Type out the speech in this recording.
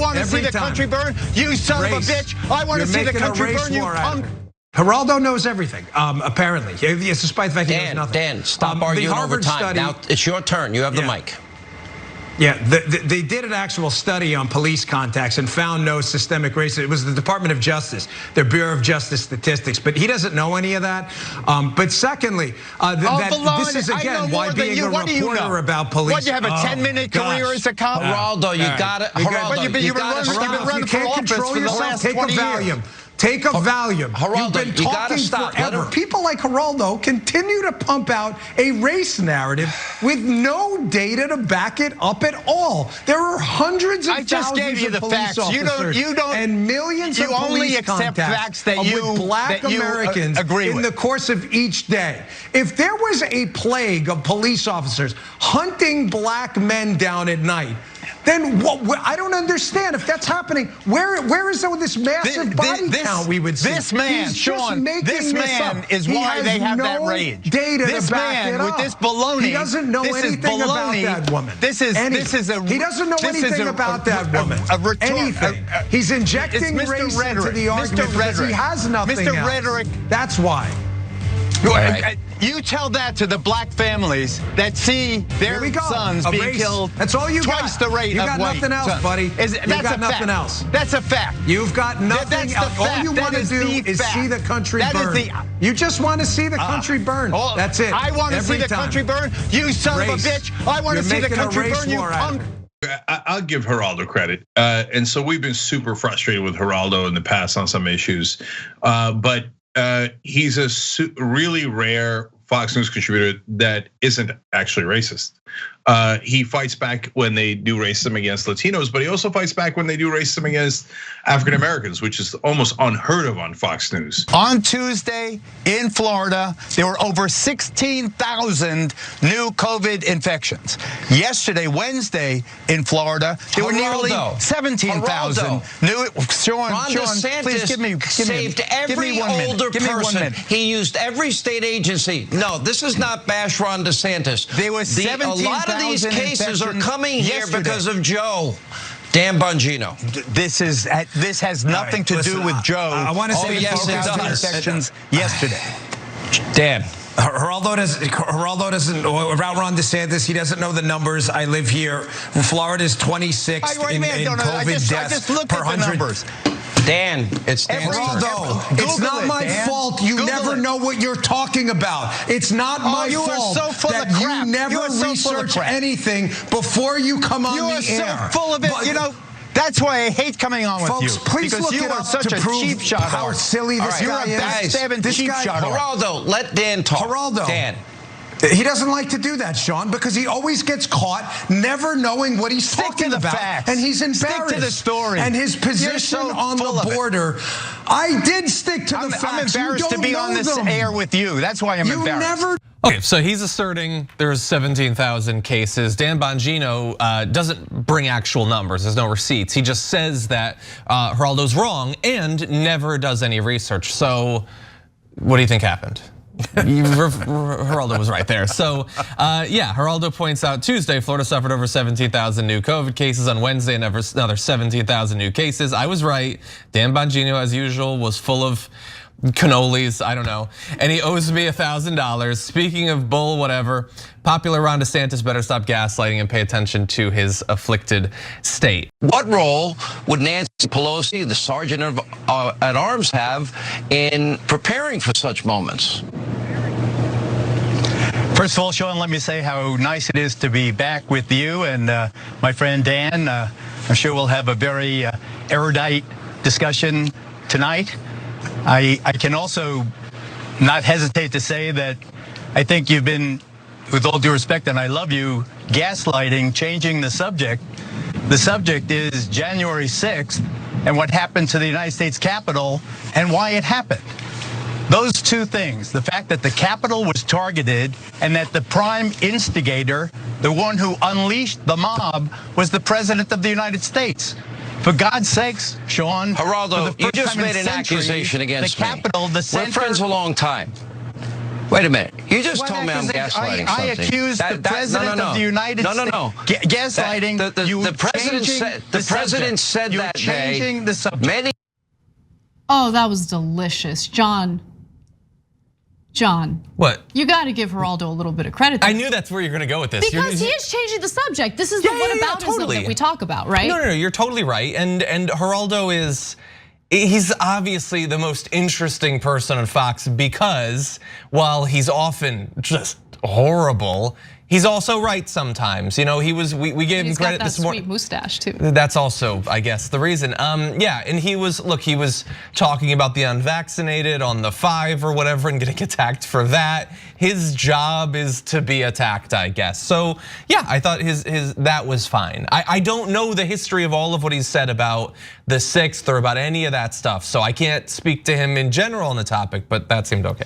want to see the country burn? You son of a bitch. I want to see the country burn, you punk. Geraldo knows everything, apparently. Despite the fact he knows nothing. Dan, stop arguing over time. Now it's your turn. You have the mic. Yeah, they did an actual study on police contacts and found no systemic racism. It was the Department of Justice, their Bureau of Justice statistics, but he doesn't know any of that. But secondly, this is again why being a reporter about police. What, you have a 10-minute career as a cop? Geraldo, you got it. Geraldo, you've been running for office for the last 20 years. Take a Valium. Geraldo, you've been talking forever. People like Geraldo continue to pump out a race narrative with no data to back it up at all. There are hundreds of thousands of police officers and millions of police contacts with black Americans in the course of each day. If there was a plague of police officers hunting black men down at night, then I don't understand if that's happening. Where is this massive body count we would see? This man, Sean, this man is why they have that rage. Data this to back man it up. with this baloney. He doesn't know anything about that woman. He doesn't know anything about that woman. Anything. He's injecting race into the argument because he has nothing else. Mr. Rhetoric. That's why. You tell that to the black families that see their sons being killed. That's all you twice the rate of white. You got nothing else, buddy. You've got nothing else. That's a fact. You've got nothing else. All you want to do is see the country burn. You just want to see the country burn. That's it. I want to see the country burn. You son of a bitch. I want to see the country burn. You punk. I'll give Geraldo credit. And so we've been super frustrated with Geraldo in the past on some issues. But he's a really rare Fox News contributor that isn't actually racist. He fights back when they do racism against Latinos, but he also fights back when they do racism against African Americans, which is almost unheard of on Fox News. On Tuesday in Florida, there were over 16,000 new COVID infections. Yesterday, Wednesday in Florida, there were nearly 17,000 new. Sean, please saved every older person. He used every state agency. No, this is not bash Ron DeSantis. There was 17,000. A lot of these cases are coming here because of Joe. Dan Bongino. This has nothing to do with Joe. I want to say yes, it does. Infections yesterday. Dan. Geraldo doesn't, about Ron DeSantis, he doesn't know the numbers. I live here. Florida's 26th in COVID deaths per 100. Dan, it's Dan's Geraldo, it's not my fault you never know what you're talking about. It's not my fault that you never research anything before you come on the air. You are so full of it, you know. That's why I hate coming on with you. Please because look you are such a cheap shot. How silly this guy is. You're a backstabbing cheap shot. Geraldo, let Dan talk. Geraldo. Dan. He doesn't like to do that, Sean, because he always gets caught never knowing what he's talking about. Facts. And he's embarrassed. Stick to the story. And his position on the border. I did stick to the facts. I'm embarrassed to be on this air with you. That's why I'm embarrassed. Okay, so he's asserting there's 17,000 cases. Dan Bongino doesn't bring actual numbers. There's no receipts. He just says that Geraldo's wrong and never does any research. So what do you think happened? Geraldo was right there. So yeah, Geraldo points out Tuesday, Florida suffered over 17,000 new COVID cases. On Wednesday, another 17,000 new cases. I was right. Dan Bongino, as usual, was full of cannolis, I don't know. And he owes me $1,000. Speaking of bull, whatever, popular Ron DeSantis better stop gaslighting and pay attention to his afflicted state. What role would Nancy Pelosi, the sergeant at arms, have in preparing for such moments? First of all, Sean, let me say how nice it is to be back with you and my friend Dan. I'm sure we'll have a very erudite discussion tonight. I can also not hesitate to say that I think you've been, with all due respect, and I love you, gaslighting, changing the subject. The subject is January 6th and what happened to the United States Capitol and why it happened. Those two things, the fact that the Capitol was targeted and that the prime instigator, the one who unleashed the mob, was the President of the United States. For God's sakes, Sean, Geraldo, you just made an accusation against me. The Capitol, the center. We're friends a long time. Wait a minute. You just told me I'm gaslighting something. I accuse the president of the United States. No. Gaslighting. The president said that day. You're changing the subject. Oh, that was delicious, John. What? You got to give Geraldo a little bit of credit. I knew that's where you're going to go with this. Because he is changing the subject. This is the whataboutism that we talk about, right? No, you're totally right. And Geraldo he's obviously the most interesting person on Fox because while he's often just horrible, he's also right sometimes. You know, we gave him credit this morning. He's got that sweet mustache too. That's also, I guess, the reason. Yeah, and he was talking about the unvaccinated on the 5 or whatever and getting attacked for that. His job is to be attacked, I guess. So yeah, I thought that was fine. I don't know the history of all of what he's said about the 6th or about any of that stuff. So I can't speak to him in general on the topic, but that seemed okay.